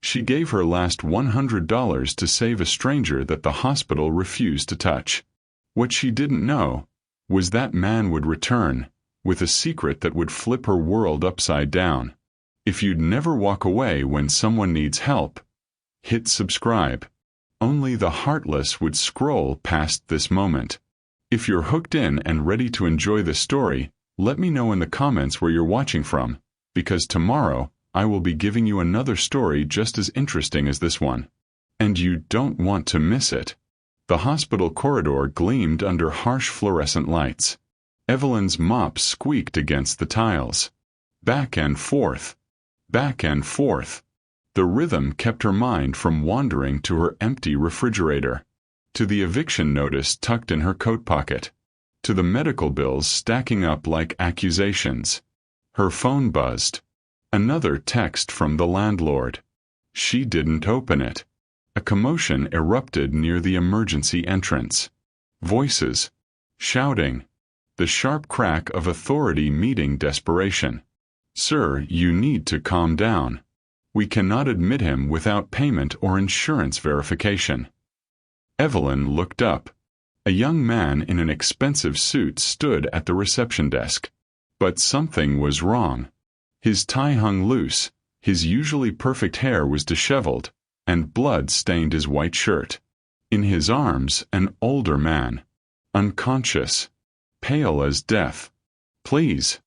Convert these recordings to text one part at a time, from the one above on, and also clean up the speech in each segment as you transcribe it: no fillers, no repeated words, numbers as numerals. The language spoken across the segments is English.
She gave her last $100 to save a stranger that the hospital refused to touch. What she didn't know was that man would return with a secret that would flip her world upside down. If you'd never walk away when someone needs help, hit subscribe. Only the heartless would scroll past this moment. If you're hooked in and ready to enjoy the story, let me know in the comments where you're watching from, because tomorrow I will be giving you another story just as interesting as this one. And you don't want to miss it. The hospital corridor gleamed under harsh fluorescent lights. Evelyn's mop squeaked against the tiles. Back and forth. Back and forth. The rhythm kept her mind from wandering to her empty refrigerator, to the eviction notice tucked in her coat pocket, to the medical bills stacking up like accusations. Her phone buzzed. Another text from the landlord. She didn't open it. A commotion erupted near the emergency entrance. Voices. Shouting. The sharp crack of authority meeting desperation. "Sir, you need to calm down. We cannot admit him without payment or insurance verification." Evelyn looked up. A young man in an expensive suit stood at the reception desk. But something was wrong. His tie hung loose, his usually perfect hair was disheveled, and blood stained his white shirt. In his arms, an older man. Unconscious. Pale as death. "Please."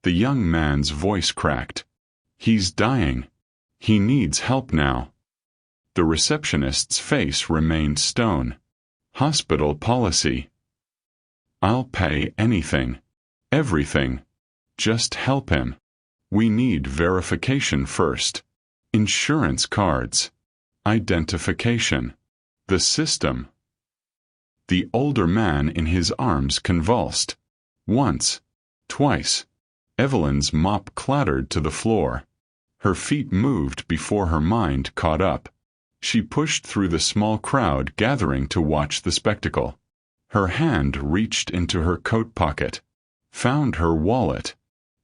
The young man's voice cracked. "He's dying. He needs help now." The receptionist's face remained stone. "Hospital policy. I'll pay anything. Everything. Just help him. We need verification first. Insurance cards. Identification. The system." The older man in his arms convulsed. Once. Twice. Evelyn's mop clattered to the floor. Her feet moved before her mind caught up. She pushed through the small crowd gathering to watch the spectacle. Her hand reached into her coat pocket. Found her wallet.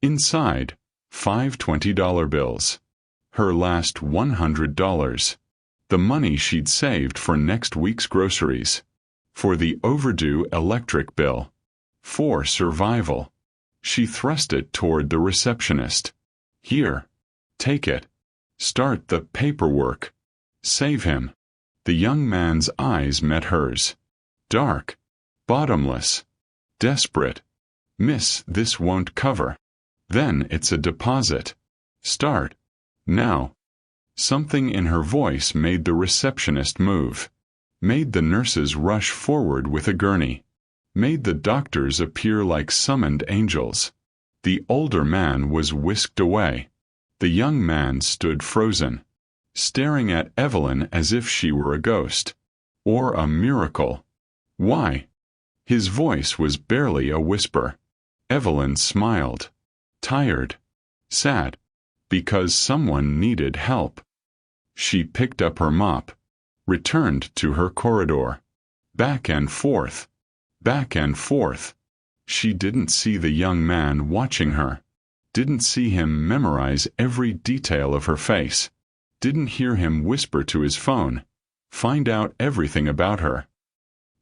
Inside, 5 $20 bills. Her last $100. The money she'd saved for next week's groceries. For the overdue electric bill. For survival. She thrust it toward the receptionist. "Here. Take it. Start the paperwork. Save him." The young man's eyes met hers. Dark. Bottomless. Desperate. "Miss, this won't cover." "Then it's a deposit. Start. Now." Something in her voice made the receptionist move. Made the nurses rush forward with a gurney. Made the doctors appear like summoned angels. The older man was whisked away. The young man stood frozen, staring at Evelyn as if she were a ghost. Or a miracle. "Why?" His voice was barely a whisper. Evelyn smiled. Tired. Sad. Because someone needed help. She picked up her mop. Returned to her corridor. Back and forth. Back and forth. She didn't see the young man watching her. Didn't see him memorize every detail of her face. Didn't hear him whisper to his phone. Find out everything about her.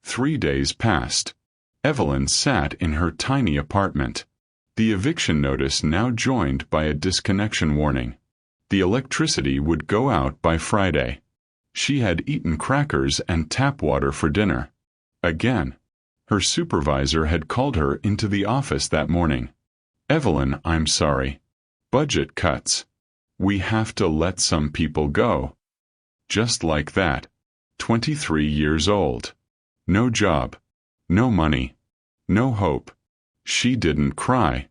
3 days passed. Evelyn sat in her tiny apartment. The eviction notice now joined by a disconnection warning. The electricity would go out by Friday. She had eaten crackers and tap water for dinner. Again. Her supervisor had called her into the office that morning. "Evelyn, I'm sorry. Budget cuts. We have to let some people go." Just like that. 23 years old. No job. No money. No hope. She didn't cry.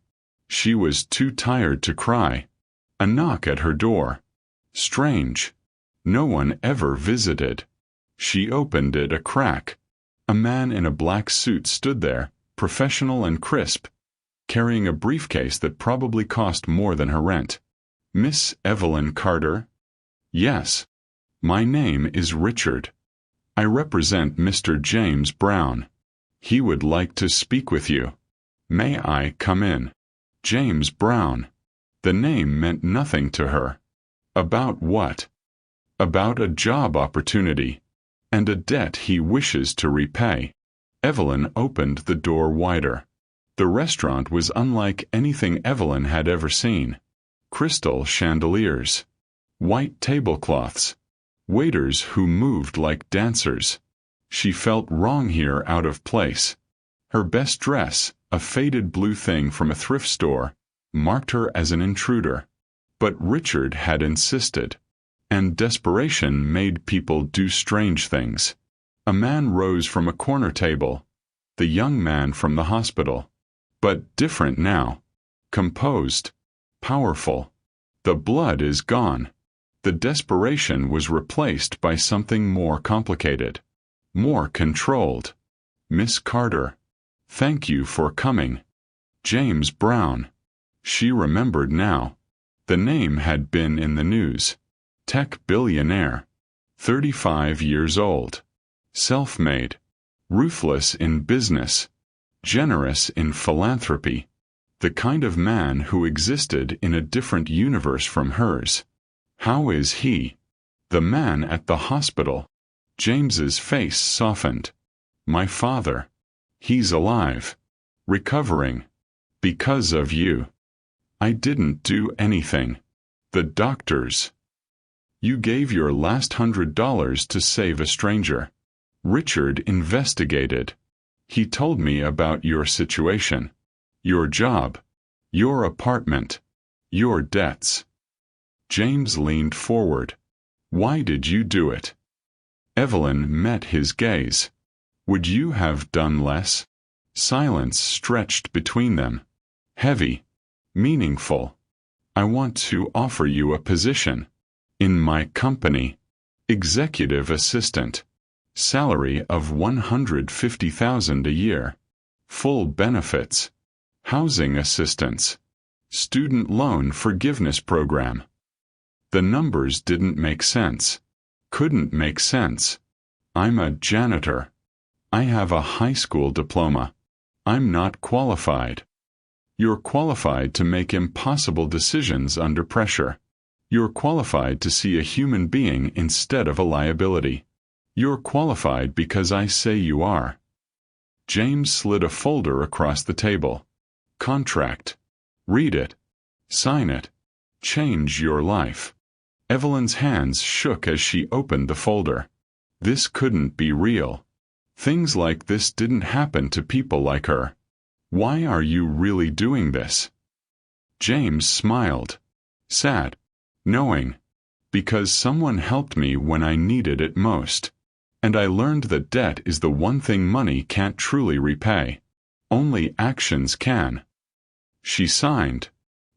She was too tired to cry. A knock at her door. Strange. No one ever visited. She opened it a crack. A man in a black suit stood there, professional and crisp, carrying a briefcase that probably cost more than her rent. "Miss Evelyn Carter?" "Yes. My name is Richard. I represent Mr. James Brown. He would like to speak with you. May I come in?" James Brown. The name meant nothing to her. About what? About a job opportunity, and a debt he wishes to repay. Evelyn opened the door wider. The restaurant was unlike anything Evelyn had ever seen. Crystal chandeliers, white tablecloths, waiters who moved like dancers. She felt wrong here, out of place. Her best dress, a faded blue thing from a thrift store, marked her as an intruder. But Richard had insisted. And desperation made people do strange things. A man rose from a corner table, the young man from the hospital. But different now. Composed. Powerful. The blood is gone. The desperation was replaced by something more complicated. More controlled. Miss Carter. Thank you for coming. James Brown. She remembered now. The name had been in the news. Tech billionaire. 35 years old. Self-made. Ruthless in business. Generous in philanthropy. The kind of man who existed in a different universe from hers. How is he? The man at the hospital. James's face softened. My father. He's alive. Recovering. Because of you. I didn't do anything. The doctors. You gave your last $100 to save a stranger. Richard investigated. He told me about your situation. Your job. Your apartment. Your debts. James leaned forward. Why did you do it? Evelyn met his gaze. Would you have done less? Silence stretched between them. Heavy. Meaningful. I want to offer you a position. In my company. Executive assistant. Salary of $150,000 a year. Full benefits. Housing assistance. Student loan forgiveness program. The numbers didn't make sense. Couldn't make sense. I'm a janitor. I have a high school diploma. I'm not qualified. You're qualified to make impossible decisions under pressure. You're qualified to see a human being instead of a liability. You're qualified because I say you are. James slid a folder across the table. Contract. Read it. Sign it. Change your life. Evelyn's hands shook as she opened the folder. This couldn't be real. Things like this didn't happen to people like her. Why are you really doing this? James smiled. Sad. Knowing. Because someone helped me when I needed it most. And I learned that debt is the one thing money can't truly repay. Only actions can. She signed.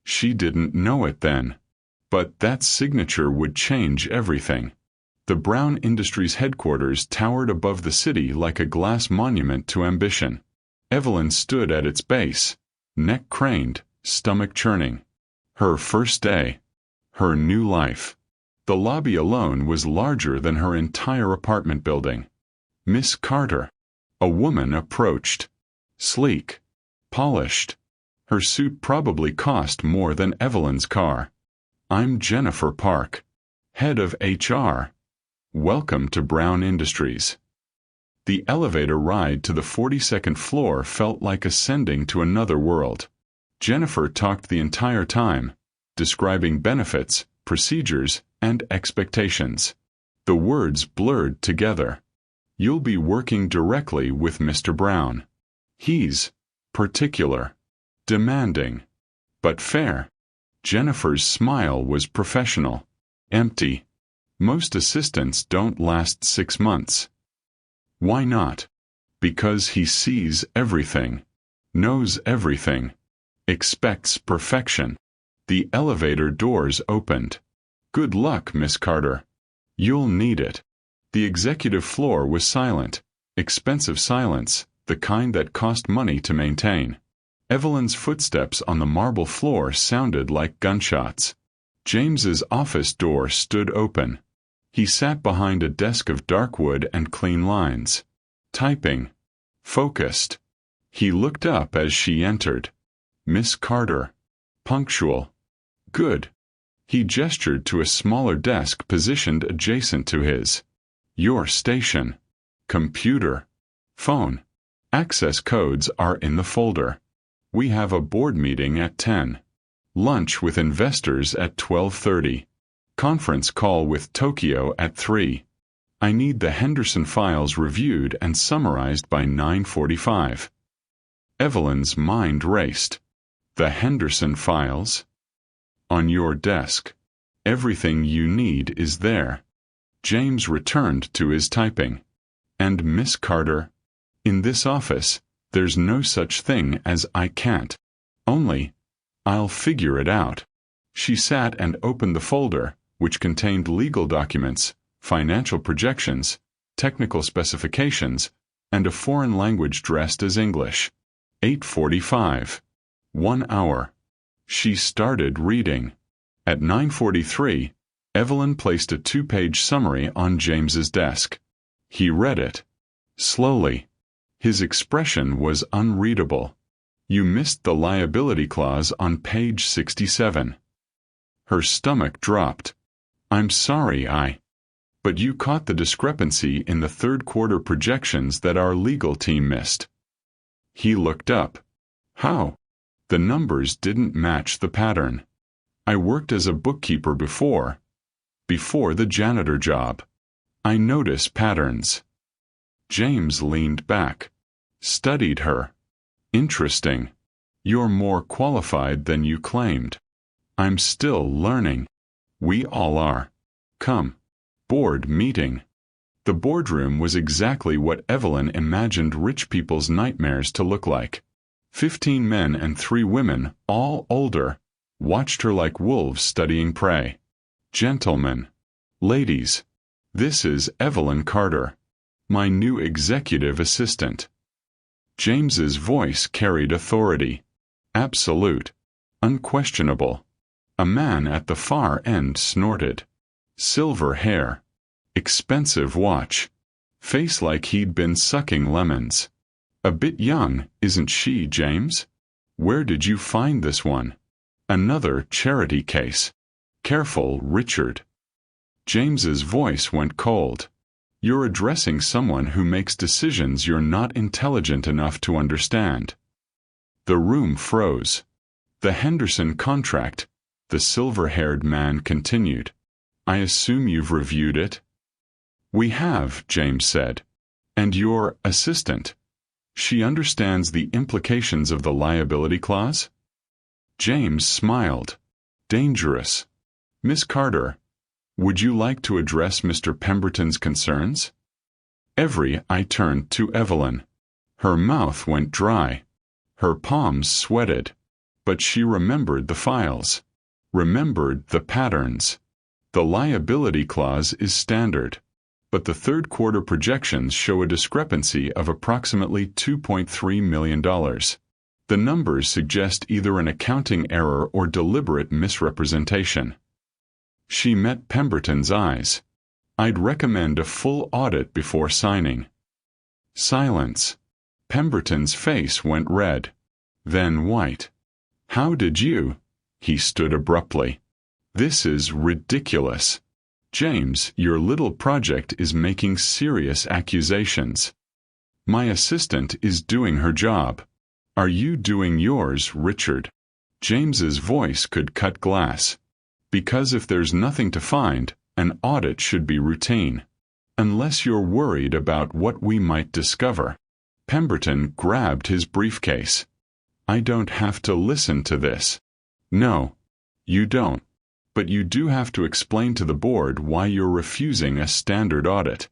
She didn't know it then. But that signature would change everything. The Brown Industries headquarters towered above the city like a glass monument to ambition. Evelyn stood at its base, neck craned, stomach churning. Her first day. Her new life. The lobby alone was larger than her entire apartment building. Miss Carter. A woman approached. Sleek. Polished. Her suit probably cost more than Evelyn's car. I'm Jennifer Park. Head of HR. Welcome to Brown Industries. The elevator ride to the 42nd floor felt like ascending to another world. Jennifer talked the entire time, describing benefits, procedures, and expectations. The words blurred together. You'll be working directly with Mr. Brown. He's particular, demanding, but fair. Jennifer's smile was professional, empty. Most assistants don't last 6 months. Why not? Because he sees everything, knows everything, expects perfection. The elevator doors opened. Good luck, Miss Carter. You'll need it. The executive floor was silent, expensive silence, the kind that cost money to maintain. Evelyn's footsteps on the marble floor sounded like gunshots. James's office door stood open. He sat behind a desk of dark wood and clean lines. Typing. Focused. He looked up as she entered. Miss Carter. Punctual. Good. He gestured to a smaller desk positioned adjacent to his. Your station. Computer. Phone. Access codes are in the folder. We have a board meeting at 10. Lunch with investors at 12:30. Conference call with Tokyo at 3. I need the Henderson files reviewed and summarized by 9:45. Evelyn's mind raced. The Henderson files? On your desk. Everything you need is there. James returned to his typing. And Miss Carter? In this office, there's no such thing as I can't. Only, I'll figure it out. She sat and opened the folder, which contained legal documents, financial projections, technical specifications, and a foreign language dressed as English. 8:45. 1 hour. She started reading. At 9:43, Evelyn placed a 2-page summary on James's desk. He read it. Slowly. His expression was unreadable. You missed the liability clause on page 67. Her stomach dropped. I'm sorry, But you caught the discrepancy in the third quarter projections that our legal team missed. He looked up. How? The numbers didn't match the pattern. I worked as a bookkeeper before the janitor job. I notice patterns. James leaned back. Studied her. Interesting. You're more qualified than you claimed. I'm still learning. We all are. Come. Board meeting. The boardroom was exactly what Evelyn imagined rich people's nightmares to look like. 15 men and 3 women, all older, watched her like wolves studying prey. Gentlemen. Ladies. This is Evelyn Carter. My new executive assistant. James's voice carried authority. Absolute. Unquestionable. A man at the far end snorted. Silver hair. Expensive watch. Face like he'd been sucking lemons. A bit young, isn't she, James? Where did you find this one? Another charity case. Careful, Richard. James's voice went cold. You're addressing someone who makes decisions you're not intelligent enough to understand. The room froze. The Henderson contract, the silver-haired man continued. I assume you've reviewed it? We have, James said. And your assistant? She understands the implications of the liability clause? James smiled. Dangerous. Miss Carter, would you like to address Mr. Pemberton's concerns? I turned to Evelyn. Her mouth went dry. Her palms sweated. But she remembered the files. Remembered the patterns. The liability clause is standard. But the third quarter projections show a discrepancy of approximately $2.3 million. The numbers suggest either an accounting error or deliberate misrepresentation. She met Pemberton's eyes. I'd recommend a full audit before signing. Silence. Pemberton's face went red. Then white. How did you? He stood abruptly. This is ridiculous. James, your little project is making serious accusations. My assistant is doing her job. Are you doing yours, Richard? James's voice could cut glass. Because if there's nothing to find, an audit should be routine. Unless you're worried about what we might discover. Pemberton grabbed his briefcase. I don't have to listen to this. No, you don't. But you do have to explain to the board why you're refusing a standard audit.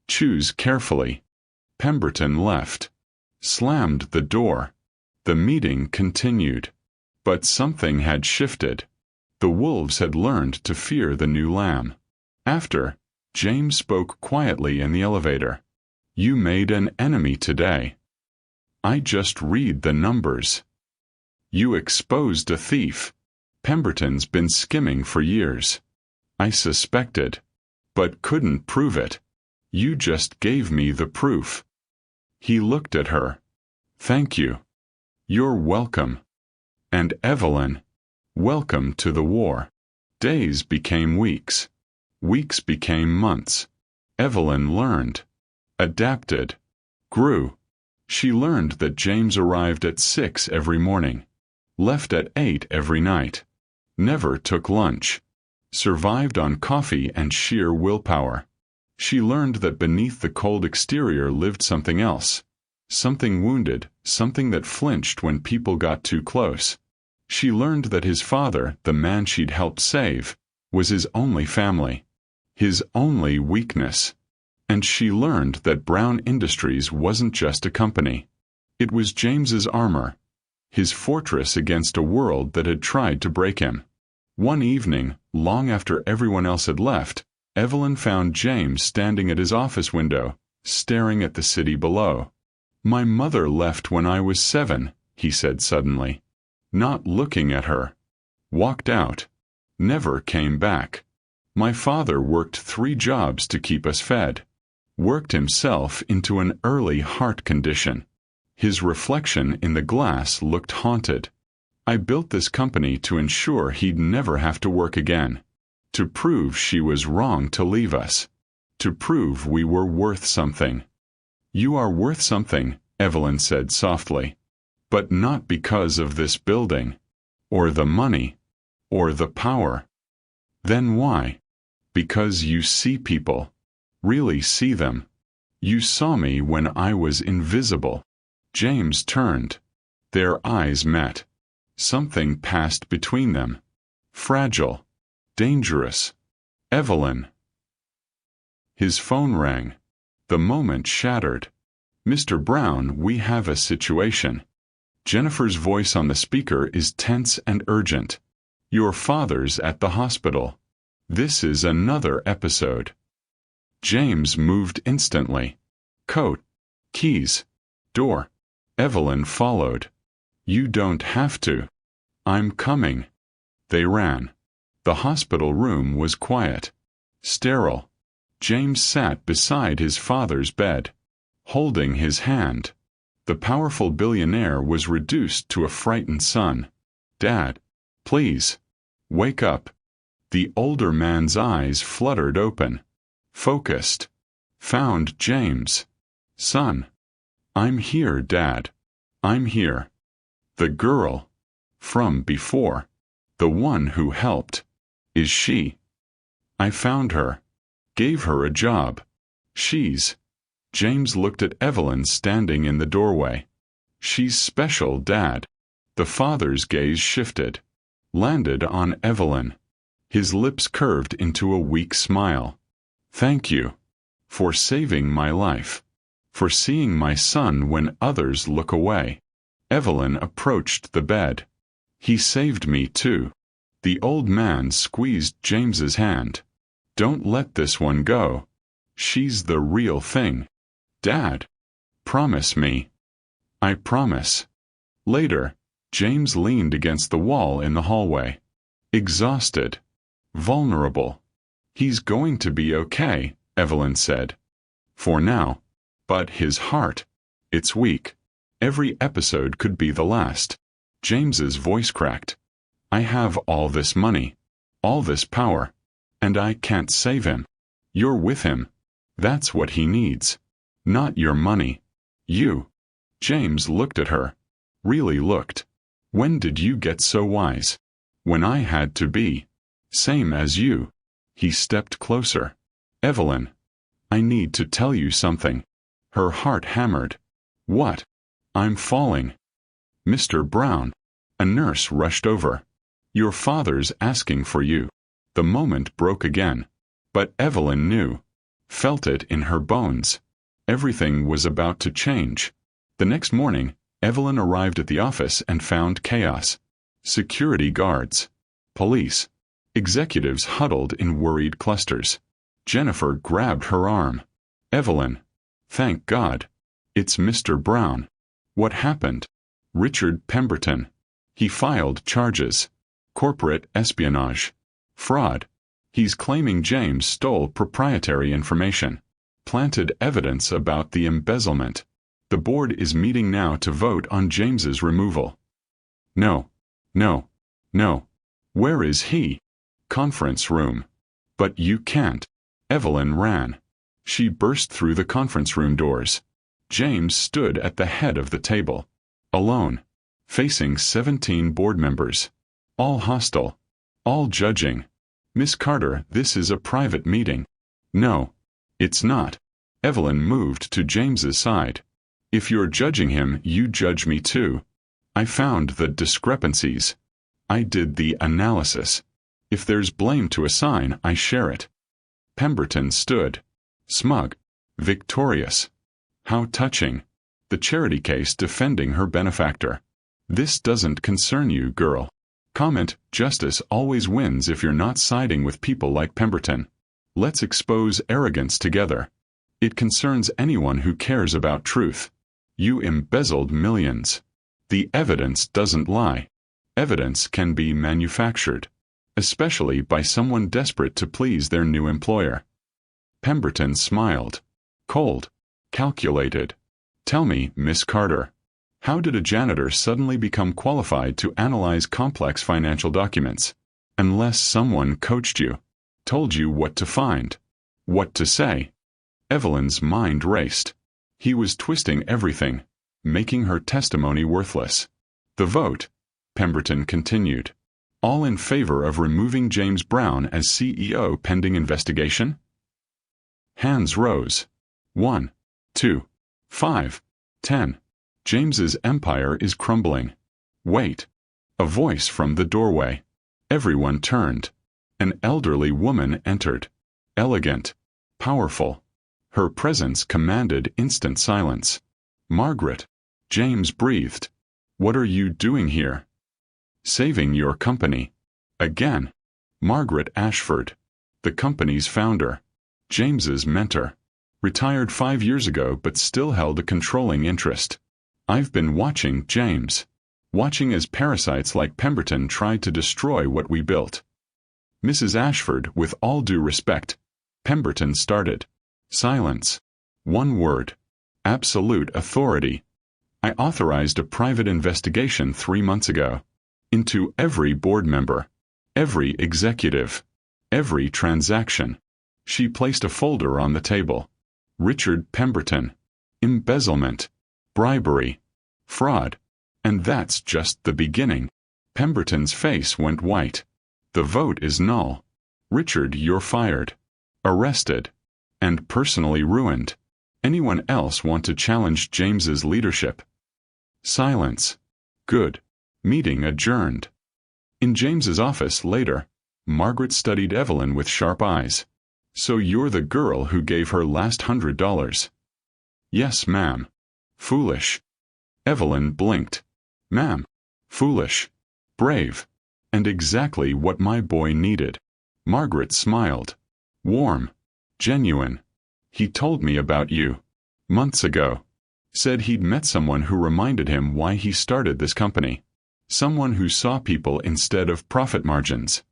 Choose carefully. Pemberton left. Slammed the door. The meeting continued. But something had shifted. The wolves had learned to fear the new lamb. After, James spoke quietly in the elevator. You made an enemy today. I just read the numbers. You exposed a thief. Pemberton's been skimming for years. I suspected, but couldn't prove it. You just gave me the proof. He looked at her. Thank you. You're welcome. And Evelyn, welcome to the war. Days became weeks. Weeks became months. Evelyn learned, adapted, grew. She learned that James arrived at 6 every morning, left at 8 every night, never took lunch, survived on coffee and sheer willpower. She learned that beneath the cold exterior lived something else, something wounded, something that flinched when people got too close. She learned that his father, the man she'd helped save, was his only family, his only weakness. And she learned that Brown Industries wasn't just a company. It was James's armor, his fortress against a world that had tried to break him. One evening, long after everyone else had left, Evelyn found James standing at his office window, staring at the city below. "My mother left when I was 7, he said suddenly. Not looking at her. Walked out. Never came back. My father worked 3 jobs to keep us fed. Worked himself into an early heart condition. His reflection in the glass looked haunted. I built this company to ensure he'd never have to work again. To prove she was wrong to leave us. To prove we were worth something." "You are worth something," Evelyn said softly. "But not because of this building, or the money, or the power." "Then why?" "Because you see people. Really see them. You saw me when I was invisible." James turned. Their eyes met. Something passed between them. Fragile. Dangerous. "Evelyn." His phone rang. The moment shattered. "Mr. Brown, we have a situation." Jennifer's voice on the speaker is tense and urgent. "Your father's at the hospital. This is another episode." James moved instantly. Coat, keys, door. Evelyn followed. "You don't have to." "I'm coming." They ran. The hospital room was quiet, sterile. James sat beside his father's bed, holding his hand. The powerful billionaire was reduced to a frightened son. "Dad, please, wake up." The older man's eyes fluttered open, focused. Found James. "Son." "I'm here, Dad. I'm here." "The girl. From before. The one who helped. Is she?" "I found her. Gave her a job. She's—" James looked at Evelyn standing in the doorway. "She's special, Dad." The father's gaze shifted, landed on Evelyn. His lips curved into a weak smile. "Thank you. For saving my life. For seeing my son when others look away." Evelyn approached the bed. "He saved me too." The old man squeezed James's hand. "Don't let this one go. She's the real thing. Dad, promise me." "I promise." Later, James leaned against the wall in the hallway. Exhausted. Vulnerable. "He's going to be okay," Evelyn said. "For now. But his heart. It's weak. Every episode could be the last." James's voice cracked. "I have all this money. All this power. And I can't save him. You're with him. That's what he needs. Not your money. You." James looked at her. Really looked. "When did you get so wise?" "When I had to be. Same as you." He stepped closer. "Evelyn, I need to tell you something." Her heart hammered. "What?" "I'm falling." "Mr. Brown." A nurse rushed over. "Your father's asking for you." The moment broke again. But Evelyn knew. Felt it in her bones. Everything was about to change. The next morning, Evelyn arrived at the office and found chaos. Security guards. Police. Executives huddled in worried clusters. Jennifer grabbed her arm. "Evelyn. Thank God. It's Mr. Brown." "What happened?" "Richard Pemberton. He filed charges. Corporate espionage. Fraud. He's claiming James stole proprietary information. Planted evidence about the embezzlement. The board is meeting now to vote on James's removal." "No. No. No. Where is he?" Conference room. But you can't. Evelyn ran. She burst through the conference room doors. James stood at the head of the table. Alone. Facing 17 board members. All hostile. All judging. Miss Carter, this is a private meeting. No. It's not. Evelyn moved to James's side. If you're judging him, you judge me too. I found the discrepancies. I did the analysis. If there's blame to assign, I share it. Pemberton stood. Smug. Victorious. How touching. The charity case defending her benefactor. This doesn't concern you, girl. Comment, justice always wins if you're not siding with people like Pemberton. Let's expose arrogance together. It concerns anyone who cares about truth. You embezzled millions. The evidence doesn't lie. Evidence can be manufactured, especially by someone desperate to please their new employer. Pemberton smiled. Cold. Calculated. Tell me, Miss Carter, how did a janitor suddenly become qualified to analyze complex financial documents? Unless someone coached you, told you what to find, what to say. Evelyn's mind raced. He was twisting everything, making her testimony worthless. The vote, Pemberton continued. All in favor of removing James Brown as CEO pending investigation? Hands rose. 1, 2, 5, 10. James's empire is crumbling. Wait. A voice from the doorway. Everyone turned. An elderly woman entered. Elegant. Powerful. Her presence commanded instant silence. Margaret. James breathed. What are you doing here? Saving your company. Again. Margaret Ashford. The company's founder. James's mentor. Retired 5 years ago but still held a controlling interest. I've been watching James. Watching as parasites like Pemberton tried to destroy what we built. Mrs. Ashford, with all due respect. Pemberton started. Silence. One word. Absolute authority. I authorized a private investigation 3 months ago. Into every board member. Every executive. Every transaction. She placed a folder on the table. Richard Pemberton. Embezzlement. Bribery. Fraud. And that's just the beginning. Pemberton's face went white. The vote is null. Richard, you're fired. Arrested. And personally ruined. Anyone else want to challenge James's leadership? Silence. Good. Meeting adjourned. In James's office later, Margaret studied Evelyn with sharp eyes. So you're the girl who gave her last $100. Yes, ma'am. Foolish. Evelyn blinked. Ma'am. Foolish. Brave. And exactly what my boy needed. Margaret smiled. Warm. Genuine. He told me about you. Months ago. Said he'd met someone who reminded him why he started this company. Someone who saw people instead of profit margins.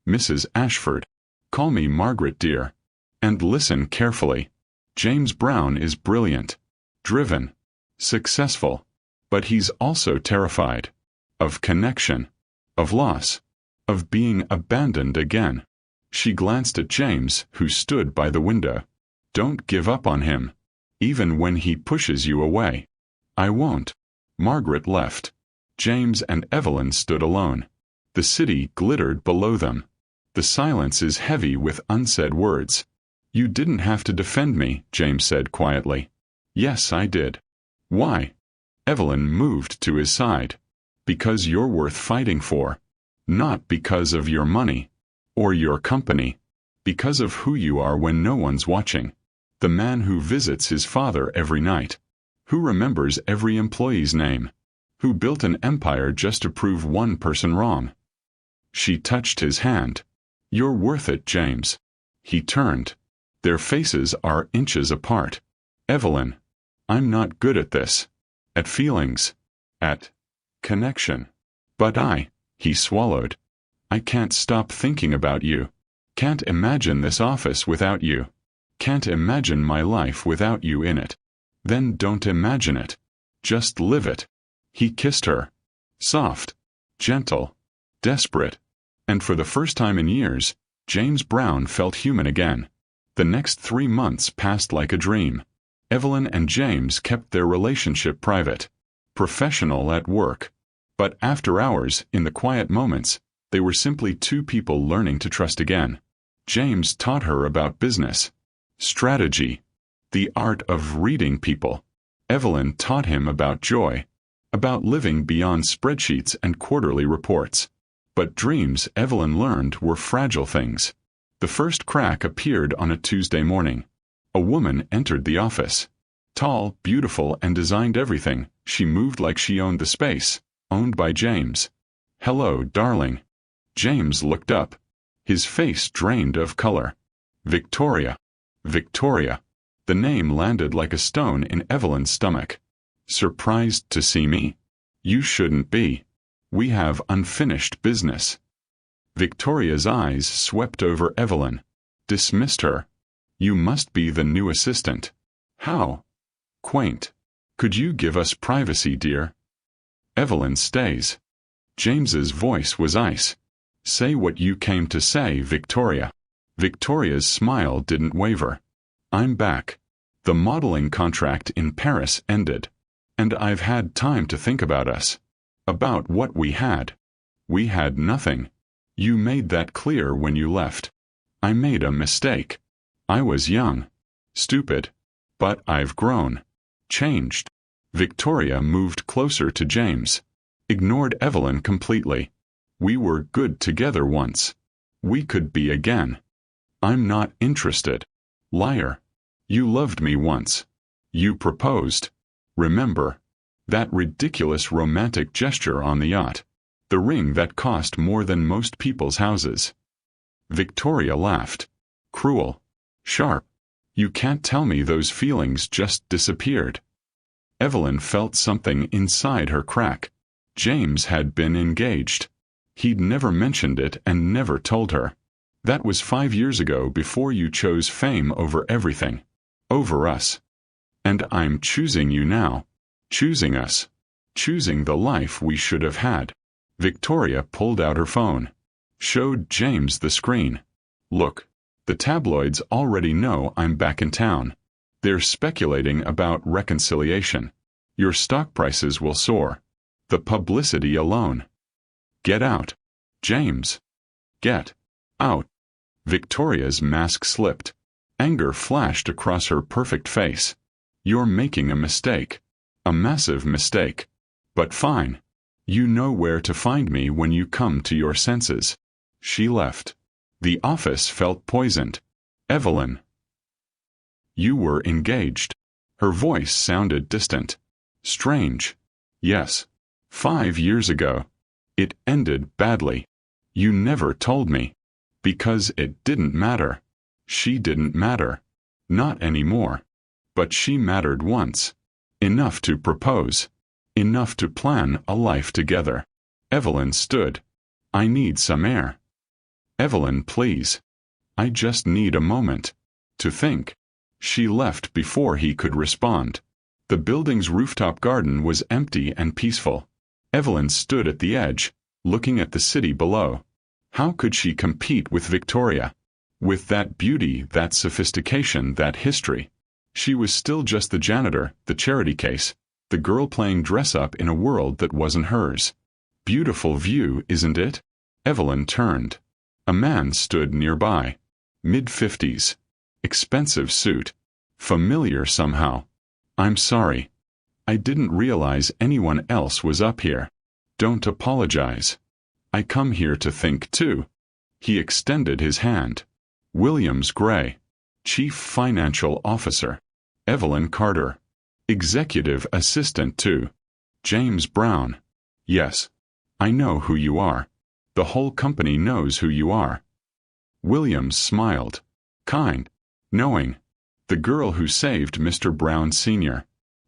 Mrs. Ashford. Call me Margaret, dear. And listen carefully. James Brown is brilliant. Driven. Successful. But he's also terrified. Of connection. Of loss. Of being abandoned again. She glanced at James, who stood by the window. Don't give up on him. Even when he pushes you away. I won't. Margaret left. James and Evelyn stood alone. The city glittered below them. The silence is heavy with unsaid words. You didn't have to defend me, James said quietly. Yes, I did. Why? Evelyn moved to his side. Because you're worth fighting for. Not because of your money. Or your company. Because of who you are when no one's watching. The man who visits his father every night. Who remembers every employee's name. Who built an empire just to prove one person wrong. She touched his hand. You're worth it, James. He turned. Their faces are inches apart. Evelyn. I'm not good at this. At feelings. At connection. But he swallowed. I can't stop thinking about you. Can't imagine this office without you. Can't imagine my life without you in it. Then don't imagine it. Just live it. He kissed her. Soft. Gentle. Desperate. And for the first time in years, James Brown felt human again. The next 3 months passed like a dream. Evelyn and James kept their relationship private, professional at work. But after hours, in the quiet moments, they were simply two people learning to trust again. James taught her about business, strategy, the art of reading people. Evelyn taught him about joy, about living beyond spreadsheets and quarterly reports. But dreams, Evelyn learned, were fragile things. The first crack appeared on a Tuesday morning. A woman entered the office. Tall, beautiful, and designed everything. She moved like she owned the space, owned by James. "Hello, darling." James looked up. His face drained of color. Victoria. Victoria. The name landed like a stone in Evelyn's stomach. "Surprised to see me? You shouldn't be. We have unfinished business." Victoria's eyes swept over Evelyn. Dismissed her. "You must be the new assistant. How quaint. Could you give us privacy, dear?" Evelyn stays. James's voice was ice. "Say what you came to say, Victoria." Victoria's smile didn't waver. "I'm back. The modeling contract in Paris ended. And I've had time to think about us. About what we had. We had nothing. You made that clear when you left. I made a mistake. I was young. Stupid. But I've grown. Changed." Victoria moved closer to James. Ignored Evelyn completely. "We were good together once. We could be again." "I'm not interested. Liar. You loved me once. You proposed. Remember? That ridiculous romantic gesture on the yacht. The ring that cost more than most people's houses." Victoria laughed. Cruel. Sharp. "You can't tell me those feelings just disappeared." Evelyn felt something inside her crack. James had been engaged. He'd never mentioned it and never told her. That was 5 years ago, before you chose fame over everything. Over us. And I'm choosing you now. Choosing us. Choosing the life we should have had. Victoria pulled out her phone. Showed James the screen. "Look. The tabloids already know I'm back in town. They're speculating about reconciliation. Your stock prices will soar. The publicity alone. Get out. James. Get out." Victoria's mask slipped. Anger flashed across her perfect face. "You're making a mistake. A massive mistake. But fine. You know where to find me when you come to your senses." She left. The office felt poisoned. "Evelyn. You were engaged." Her voice sounded distant. Strange. "Yes. 5 years ago. It ended badly. You never told me. Because it didn't matter. She didn't matter. Not anymore. But she mattered once. Enough to propose. Enough to plan a life together." Evelyn stood. "I need some air." "Evelyn, please. I just need a moment. To think." She left before he could respond. The building's rooftop garden was empty and peaceful. Evelyn stood at the edge, looking at the city below. How could she compete with Victoria? With that beauty, that sophistication, that history. She was still just the janitor, the charity case, the girl playing dress-up in a world that wasn't hers. Beautiful view, isn't it? Evelyn turned. A man stood nearby. Mid-50s. Expensive suit. Familiar somehow. "I'm sorry. I didn't realize anyone else was up here. Don't apologize. I come here to think too." He extended his hand. Williams Gray. Chief Financial Officer. Evelyn Carter. Executive Assistant to James Brown. "Yes. I know who you are. The whole company knows who you are." Williams smiled. "Kind. Knowing. The girl who saved Mr. Brown Sr.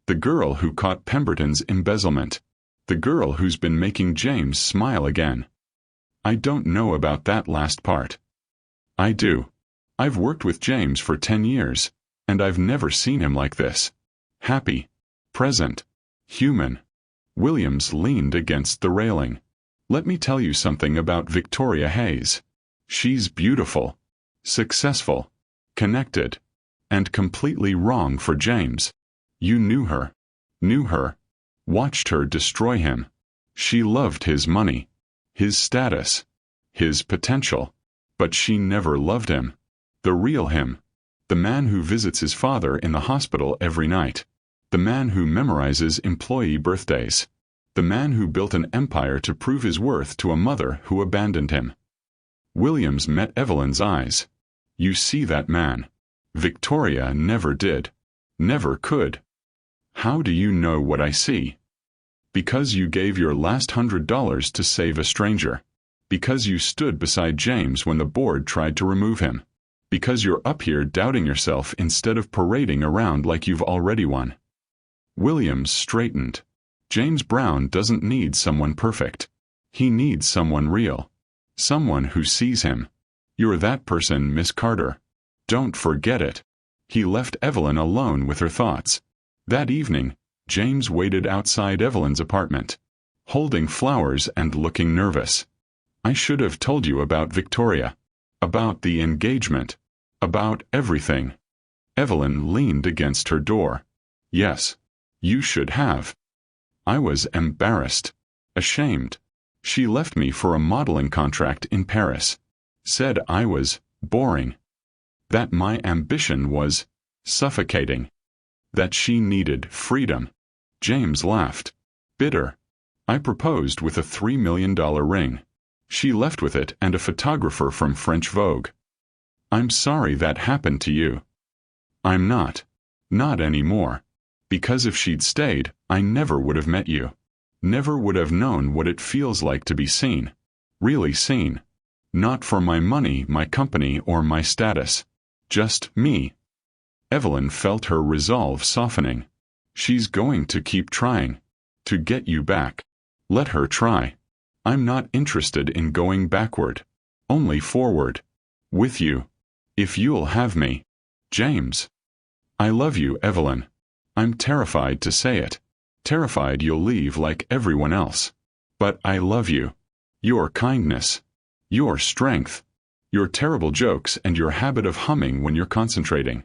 The girl who caught Pemberton's embezzlement. The girl who's been making James smile again." "I don't know about that last part." "I do. I've worked with James for 10 years, and I've never seen him like this. Happy. Present. Human." Williams leaned against the railing. Let me tell you something about Victoria Hayes. She's beautiful, successful, connected, and completely wrong for James. You knew her, watched her destroy him. She loved his money, his status, his potential, but she never loved him. The real him. The man who visits his father in the hospital every night. The man who memorizes employee birthdays. The man who built an empire to prove his worth to a mother who abandoned him. Williams met Evelyn's eyes. You see that man. Victoria never did. Never could. How do you know what I see? Because you gave your last $100 to save a stranger. Because you stood beside James when the board tried to remove him. Because you're up here doubting yourself instead of parading around like you've already won. Williams straightened. James Brown doesn't need someone perfect. He needs someone real. Someone who sees him. You're that person, Miss Carter. Don't forget it. He left Evelyn alone with her thoughts. That evening, James waited outside Evelyn's apartment, holding flowers and looking nervous. I should have told you about Victoria. About the engagement. About everything. Evelyn leaned against her door. Yes, you should have. I was embarrassed. Ashamed. She left me for a modeling contract in Paris. Said I was boring. That my ambition was suffocating. That she needed freedom. James laughed. Bitter. I proposed with a $3 million ring. She left with it and a photographer from French Vogue. I'm sorry that happened to you. I'm not. Not anymore. Because if she'd stayed, I never would have met you. Never would have known what it feels like to be seen. Really seen. Not for my money, my company, or my status. Just me. Evelyn felt her resolve softening. She's going to keep trying. To get you back. Let her try. I'm not interested in going backward. Only forward. With you. If you'll have me. James. I love you, Evelyn. I'm terrified to say it. Terrified you'll leave like everyone else. But I love you. Your kindness. Your strength. Your terrible jokes and your habit of humming when you're concentrating.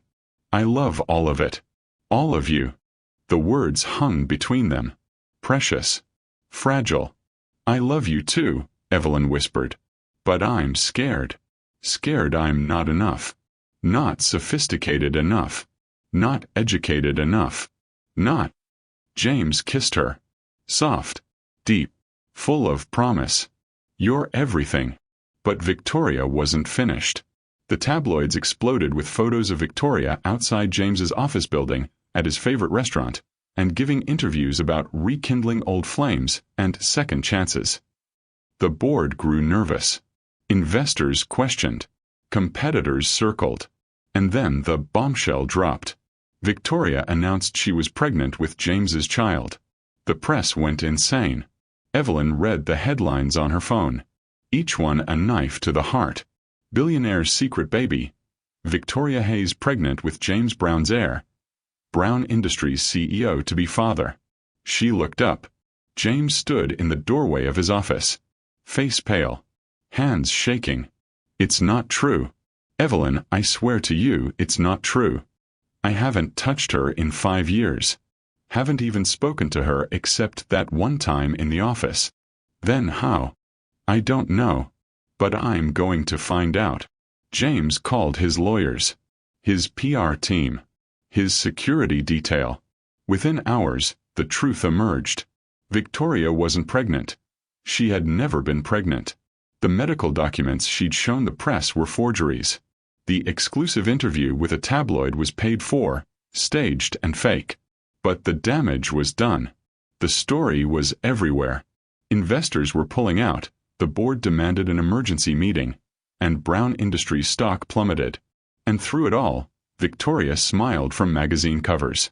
I love all of it. All of you. The words hung between them. Precious. Fragile. I love you too, Evelyn whispered. But I'm scared. Scared I'm not enough. Not sophisticated enough. Not educated enough. Not. James kissed her. Soft. Deep. Full of promise. You're everything. But Victoria wasn't finished. The tabloids exploded with photos of Victoria outside James's office building, at his favorite restaurant, and giving interviews about rekindling old flames and second chances. The board grew nervous. Investors questioned. Competitors circled. And then the bombshell dropped. Victoria announced she was pregnant with James's child. The press went insane. Evelyn read the headlines on her phone. Each one a knife to the heart. Billionaire's secret baby. Victoria Hayes pregnant with James Brown's heir. Brown Industries CEO to be father. She looked up. James stood in the doorway of his office. Face pale. Hands shaking. It's not true. Evelyn, I swear to you, it's not true. I haven't touched her in 5 years. Haven't even spoken to her except that one time in the office. Then how? I don't know. But I'm going to find out. James called his lawyers. His PR team. His security detail. Within hours, the truth emerged. Victoria wasn't pregnant. She had never been pregnant. The medical documents she'd shown the press were forgeries. The exclusive interview with a tabloid was paid for, staged and fake. But the damage was done. The story was everywhere. Investors were pulling out. The board demanded an emergency meeting. And Brown Industries stock plummeted. And through it all, Victoria smiled from magazine covers.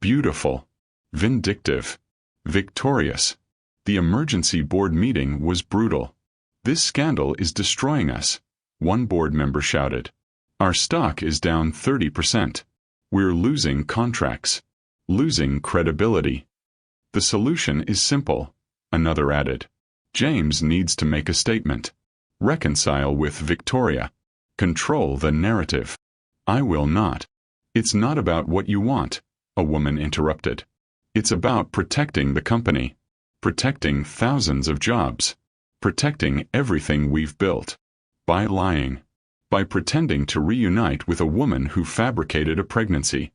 Beautiful. Vindictive. Victorious. The emergency board meeting was brutal. This scandal is destroying us, one board member shouted. Our stock is down 30%. We're losing contracts. Losing credibility. The solution is simple, another added. James needs to make a statement. Reconcile with Victoria. Control the narrative. I will not. It's not about what you want, a woman interrupted. It's about protecting the company. Protecting thousands of jobs. Protecting everything we've built. By lying. By pretending to reunite with a woman who fabricated a pregnancy.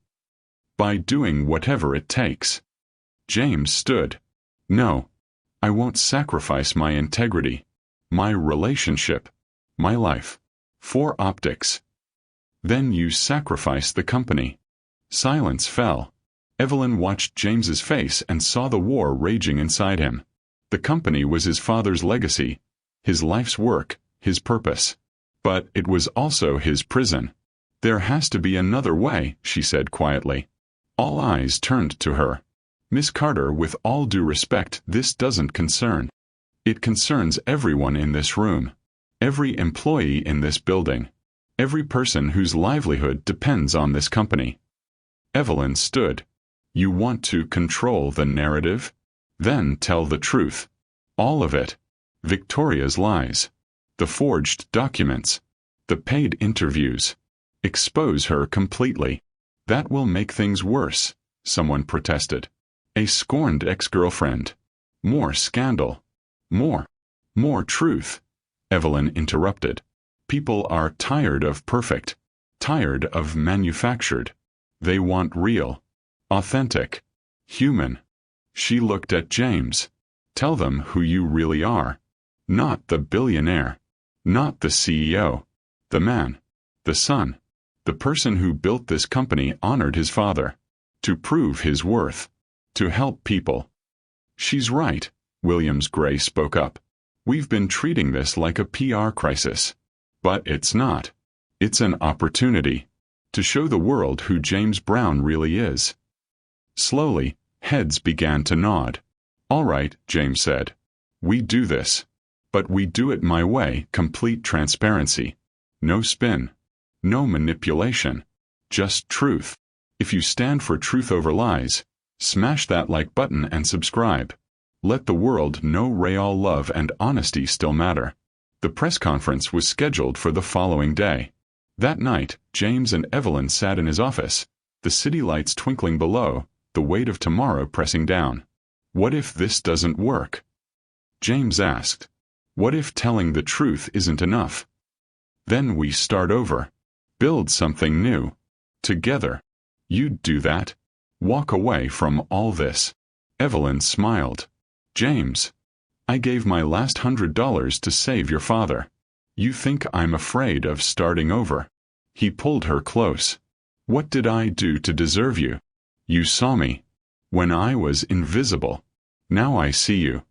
By doing whatever it takes. James stood. No. I won't sacrifice my integrity. My relationship. My life. For optics. Then you sacrifice the company. Silence fell. Evelyn watched James's face and saw the war raging inside him. The company was his father's legacy, his life's work, his purpose. But it was also his prison. There has to be another way, she said quietly. All eyes turned to her. Miss Carter, with all due respect, this doesn't concern. It concerns everyone in this room. Every employee in this building. Every person whose livelihood depends on this company. Evelyn stood. You want to control the narrative? Then tell the truth. All of it. Victoria's lies. The forged documents. The paid interviews. Expose her completely. That will make things worse, someone protested. A scorned ex-girlfriend. More scandal. More truth. Evelyn interrupted. People are tired of perfect. Tired of manufactured. They want real. Authentic. Human. She looked at James. Tell them who you really are. Not the billionaire. Not the CEO. The man. The son. The person who built this company honored his father. To prove his worth. To help people. She's right, Williams Gray spoke up. We've been treating this like a PR crisis. But it's not. It's an opportunity. To show the world who James Brown really is. Slowly, heads began to nod. All right, James said. We do this. But we do it my way, complete transparency. No spin. No manipulation. Just truth. If you stand for truth over lies, smash that like button and subscribe. Let the world know real love and honesty still matter. The press conference was scheduled for the following day. That night, James and Evelyn sat in his office, the city lights twinkling below, the weight of tomorrow pressing down. What if this doesn't work? James asked. What if telling the truth isn't enough? Then we start over. Build something new. Together. You'd do that? Walk away from all this. Evelyn smiled. James. I gave my last $100 to save your father. You think I'm afraid of starting over? He pulled her close. What did I do to deserve you? You saw me. When I was invisible. Now I see you.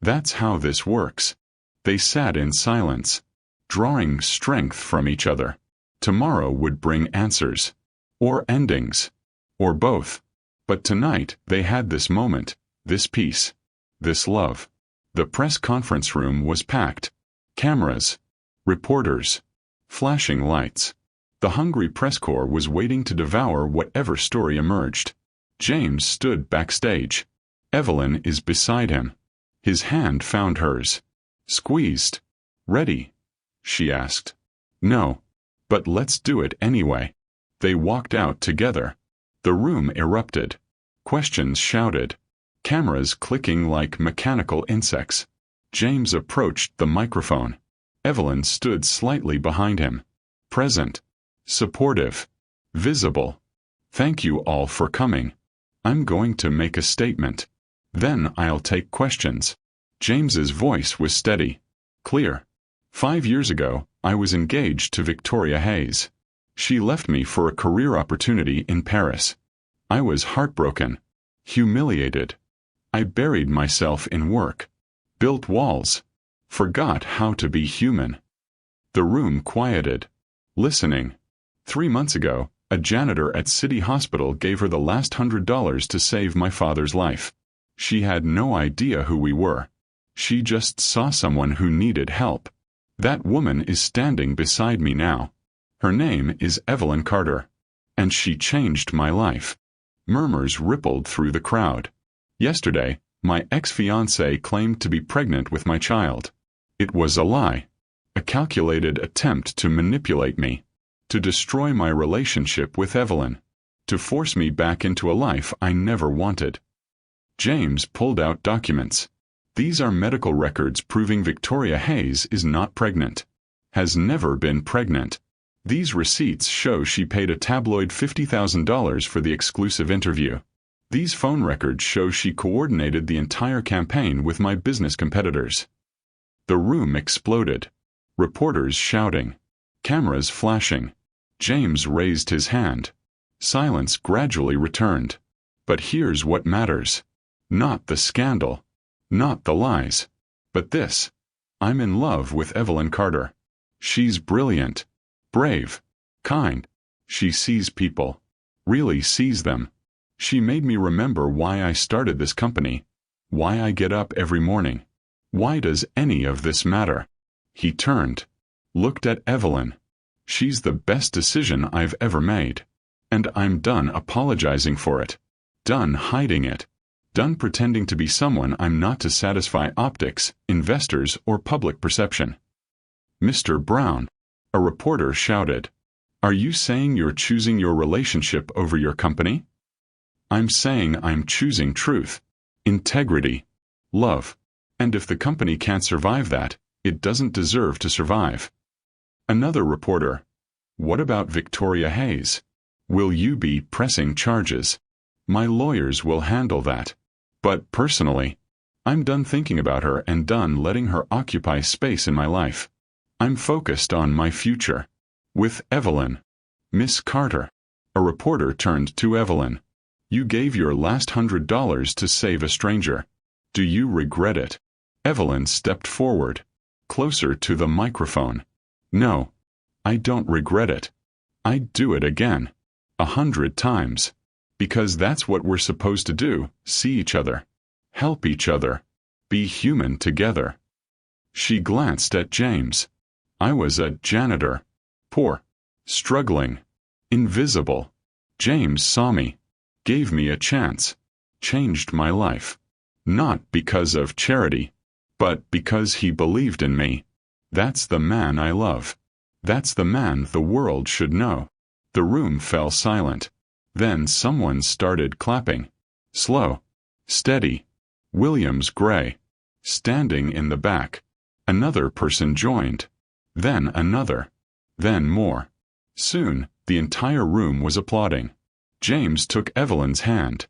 That's how this works. They sat in silence, drawing strength from each other. Tomorrow would bring answers. Or endings. Or both. But tonight they had this moment, this peace, this love. The press conference room was packed. Cameras. Reporters. Flashing lights. The hungry press corps was waiting to devour whatever story emerged. James stood backstage. Evelyn is beside him. His hand found hers. Squeezed. Ready? She asked. No. But let's do it anyway. They walked out together. The room erupted. Questions shouted. Cameras clicking like mechanical insects. James approached the microphone. Evelyn stood slightly behind him. Present. Supportive. Visible. Thank you all for coming. I'm going to make a statement. Then I'll take questions. James's voice was steady. Clear. 5 years ago, I was engaged to Victoria Hayes. She left me for a career opportunity in Paris. I was heartbroken. Humiliated. I buried myself in work. Built walls. Forgot how to be human. The room quieted. Listening. 3 months ago, a janitor at City Hospital gave her the last $100 to save my father's life. She had no idea who we were. She just saw someone who needed help. That woman is standing beside me now. Her name is Evelyn Carter. And she changed my life. Murmurs rippled through the crowd. Yesterday, My ex-fiancée claimed to be pregnant with my child. It was a lie. A calculated attempt to manipulate me, to destroy my relationship with Evelyn, to force me back into a life I never wanted. James pulled out documents. These are medical records proving Victoria Hayes is not pregnant, has never been pregnant. These receipts show she paid a tabloid $50,000 for the exclusive interview. These phone records show she coordinated the entire campaign with my business competitors. The room exploded. Reporters shouting. Cameras flashing. James raised his hand. Silence gradually returned. But here's what matters. Not the scandal. Not the lies. But this. I'm in love with Evelyn Carter. She's brilliant. Brave. Kind. She sees people. Really sees them. She made me remember why I started this company. Why I get up every morning. Why does any of this matter? He turned. Looked at Evelyn. She's the best decision I've ever made. And I'm done apologizing for it. Done hiding it. Done pretending to be someone I'm not to satisfy optics, investors, or public perception. Mr. Brown. A reporter shouted. Are you saying you're choosing your relationship over your company? I'm saying I'm choosing truth, integrity, love. And if the company can't survive that, it doesn't deserve to survive. Another reporter. What about Victoria Hayes? Will you be pressing charges? My lawyers will handle that. But personally, I'm done thinking about her and done letting her occupy space in my life. I'm focused on my future. With Evelyn. Miss Carter. A reporter turned to Evelyn. You gave your last $100 to save a stranger. Do you regret it? Evelyn stepped forward, closer to the microphone. No, I don't regret it. I'd do it again. 100 times. Because that's what we're supposed to do, see each other. Help each other. Be human together. She glanced at James. I was a janitor. Poor. Struggling. Invisible. James saw me. Gave me a chance. Changed my life. Not because of charity, but because he believed in me. That's the man I love. That's the man the world should know. The room fell silent. Then someone started clapping. Slow. Steady. Williams Gray. Standing in the back. Another person joined. Then another. Then more. Soon, the entire room was applauding. James took Evelyn's hand.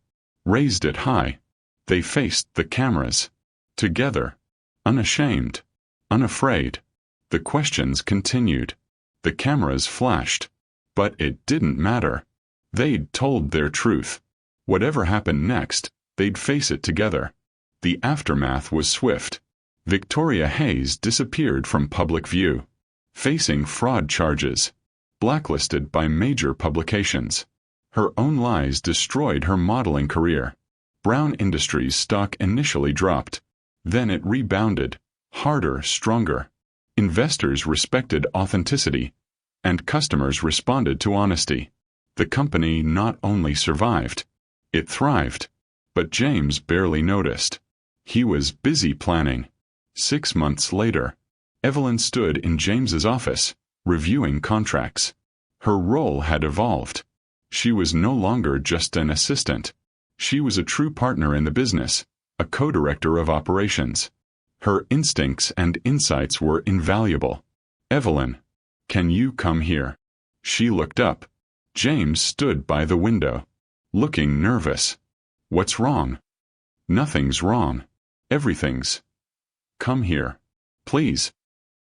Raised it high. They faced the cameras. Together. Unashamed. Unafraid. The questions continued. The cameras flashed. But it didn't matter. They'd told their truth. Whatever happened next, they'd face it together. The aftermath was swift. Victoria Hayes disappeared from public view. Facing fraud charges. Blacklisted by major publications. Her own lies destroyed her modeling career. Brown Industries stock initially dropped. Then it rebounded. Harder, stronger. Investors respected authenticity. And customers responded to honesty. The company not only survived, it thrived. But James barely noticed. He was busy planning. 6 months later, Evelyn stood in James's office, reviewing contracts. Her role had evolved. She was no longer just an assistant. She was a true partner in the business, a co-director of operations. Her instincts and insights were invaluable. Evelyn, can you come here? She looked up. James stood by the window, looking nervous. What's wrong? Nothing's wrong. Everything's. Come here. Please.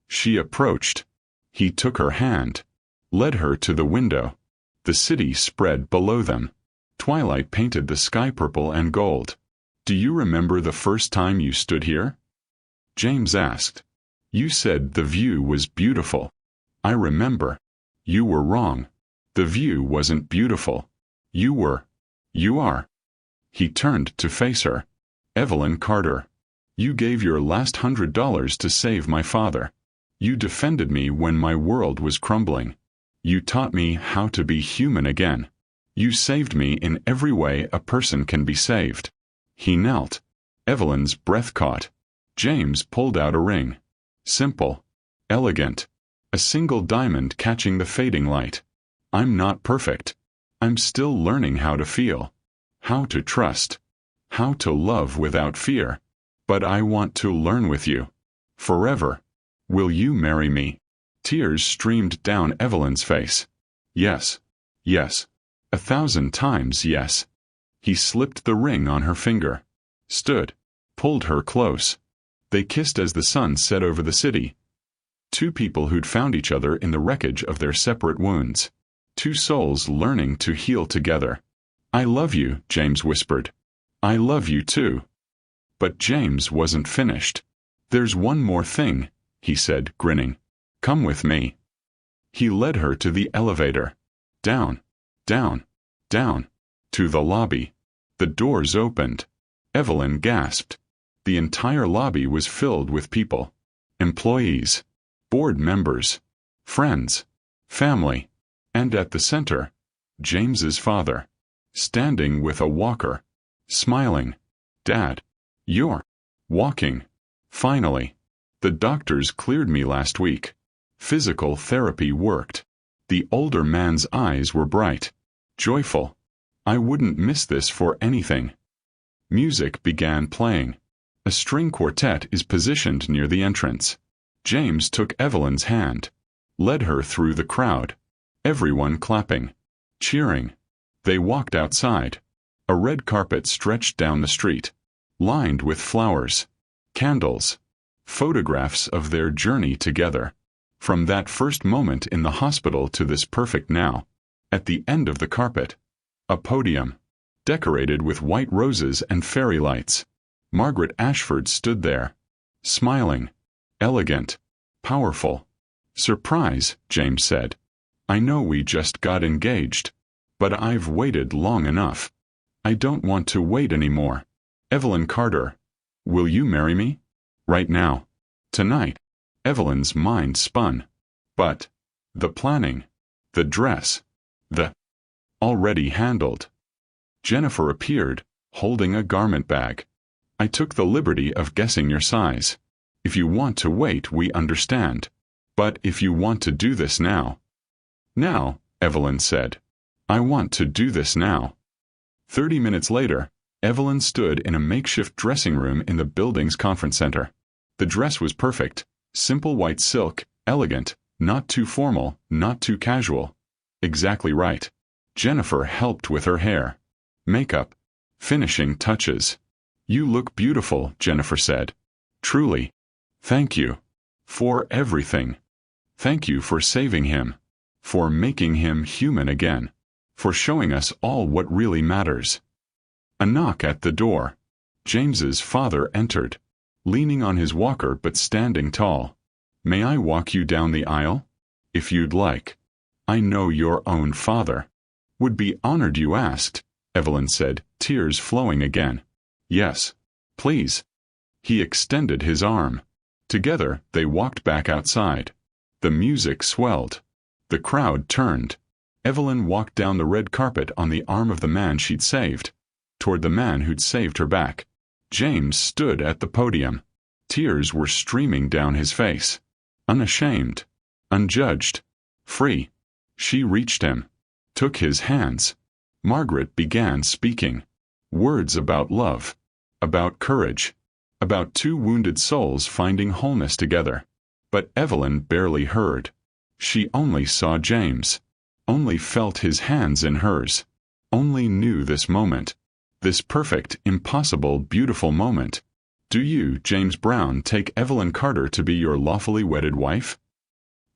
She approached. He took her hand, led her to the window. The city spread below them. Twilight painted the sky purple and gold. Do you remember the first time you stood here? James asked. You said the view was beautiful. I remember. You were wrong. The view wasn't beautiful. You were. You are. He turned to face her. Evelyn Carter. You gave your last $100 to save my father. You defended me when my world was crumbling. You taught me how to be human again. You saved me in every way a person can be saved. He knelt. Evelyn's breath caught. James pulled out a ring. Simple. Elegant. A single diamond catching the fading light. I'm not perfect. I'm still learning how to feel. How to trust. How to love without fear. But I want to learn with you. Forever. Will you marry me? Tears streamed down Evelyn's face. Yes. Yes. 1,000 times yes. He slipped the ring on her finger. Stood. Pulled her close. They kissed as the sun set over the city. Two people who'd found each other in the wreckage of their separate wounds. Two souls learning to heal together. I love you, James whispered. I love you too. But James wasn't finished. There's one more thing, he said, grinning. Come with me. He led her to the elevator. Down, down, down, to the lobby. The doors opened. Evelyn gasped. The entire lobby was filled with people. Employees, board members, friends, family, and at the center, James's father, standing with a walker, smiling. Dad, you're walking. Finally. The doctors cleared me last week. Physical therapy worked. The older man's eyes were bright, joyful. I wouldn't miss this for anything. Music began playing. A string quartet is positioned near the entrance. James took Evelyn's hand, led her through the crowd. Everyone clapping, cheering. They walked outside. A red carpet stretched down the street, lined with flowers, candles, photographs of their journey together. From that first moment in the hospital to this perfect now. At the end of the carpet, a podium, decorated with white roses and fairy lights. Margaret Ashford stood there, smiling, elegant, powerful. Surprise, James said. I know we just got engaged, but I've waited long enough. I don't want to wait anymore. Evelyn Carter, will you marry me? Right now. Tonight. Evelyn's mind spun. But the planning, the dress, the already handled. Jennifer appeared, holding a garment bag. I took the liberty of guessing your size. If you want to wait, we understand. But if you want to do this now. Now, Evelyn said. I want to do this now. 30 minutes later, Evelyn stood in a makeshift dressing room in the building's conference center. The dress was perfect. Simple white silk, elegant, not too formal, not too casual. Exactly right. Jennifer helped with her hair, makeup, finishing touches. You look beautiful, Jennifer said. Truly. Thank you. For everything. Thank you for saving him. For making him human again. For showing us all what really matters. A knock at the door. James's father entered, leaning on his walker but standing tall. May I walk you down the aisle? If you'd like. I know your own father. Would be honored you asked, Evelyn said, tears flowing again. Yes, please. He extended his arm. Together, they walked back outside. The music swelled. The crowd turned. Evelyn walked down the red carpet on the arm of the man she'd saved, toward the man who'd saved her back. James stood at the podium. Tears were streaming down his face. Unashamed, unjudged, free. She reached him, took his hands. Margaret began speaking. Words about love, about courage, about two wounded souls finding wholeness together. But Evelyn barely heard. She only saw James, only felt his hands in hers, only knew this moment. This perfect, impossible, beautiful moment. Do you, James Brown, take Evelyn Carter to be your lawfully wedded wife?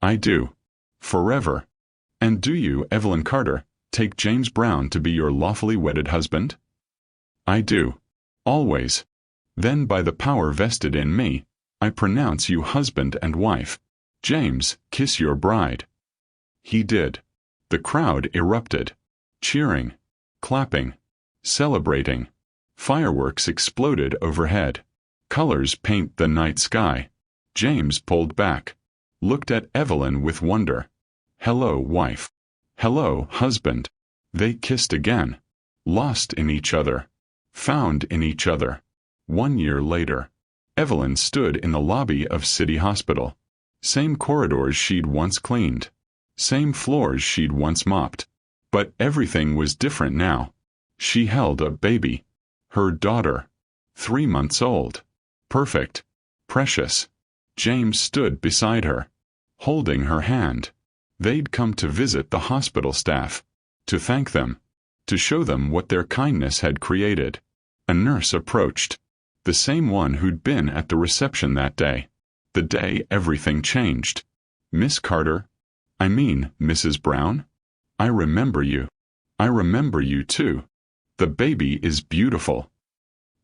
I do. Forever. And do you, Evelyn Carter, take James Brown to be your lawfully wedded husband? I do. Always. Then by the power vested in me, I pronounce you husband and wife. James, kiss your bride. He did. The crowd erupted. Cheering. Clapping. Celebrating. Fireworks exploded overhead. Colors paint the night sky. James pulled back. Looked at Evelyn with wonder. Hello, wife. Hello, husband. They kissed again. Lost in each other. Found in each other. 1 year later, Evelyn stood in the lobby of City Hospital. Same corridors she'd once cleaned. Same floors she'd once mopped. But everything was different now. She held a baby. Her daughter. 3 months old. Perfect. Precious. James stood beside her, holding her hand. They'd come to visit the hospital staff, to thank them, to show them what their kindness had created. A nurse approached, the same one who'd been at the reception that day, the day everything changed. Miss Carter? I mean, Mrs. Brown? I remember you. I remember you too. The baby is beautiful.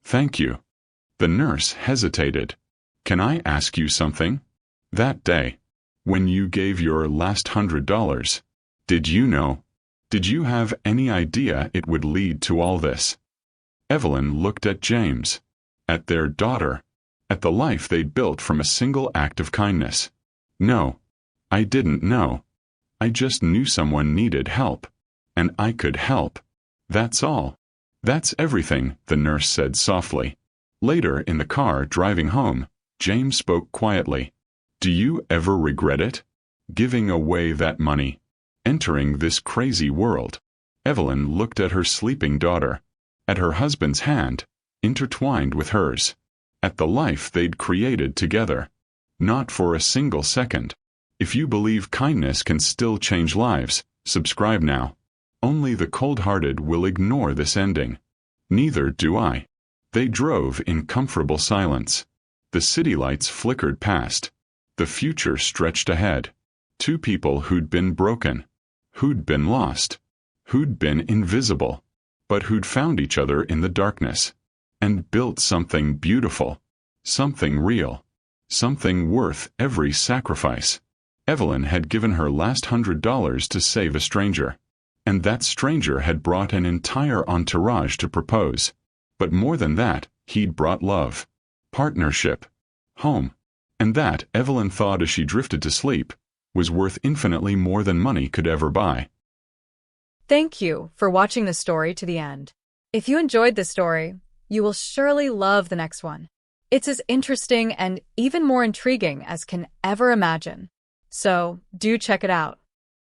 Thank you. The nurse hesitated. Can I ask you something? That day, when you gave your last $100, did you know? Did you have any idea it would lead to all this? Evelyn looked at James, at their daughter, at the life they'd built from a single act of kindness. No, I didn't know. I just knew someone needed help, and I could help. That's all. That's everything, the nurse said softly. Later in the car driving home, James spoke quietly. Do you ever regret it? Giving away that money? Entering this crazy world? Evelyn looked at her sleeping daughter, at her husband's hand, intertwined with hers, at the life they'd created together. Not for a single second. If you believe kindness can still change lives, subscribe now. Only the cold-hearted will ignore this ending. Neither do I. They drove in comfortable silence. The city lights flickered past. The future stretched ahead. Two people who'd been broken, who'd been lost, who'd been invisible, but who'd found each other in the darkness, and built something beautiful, something real, something worth every sacrifice. Evelyn had given her last $100 to save a stranger, and that stranger had brought an entire entourage to propose. But more than that, he'd brought love, partnership, home, and that, Evelyn thought as she drifted to sleep, was worth infinitely more than money could ever buy. Thank you for watching the story to the end. If you enjoyed this story, you will surely love the next one. It's as interesting and even more intriguing as can ever imagine. So, do check it out.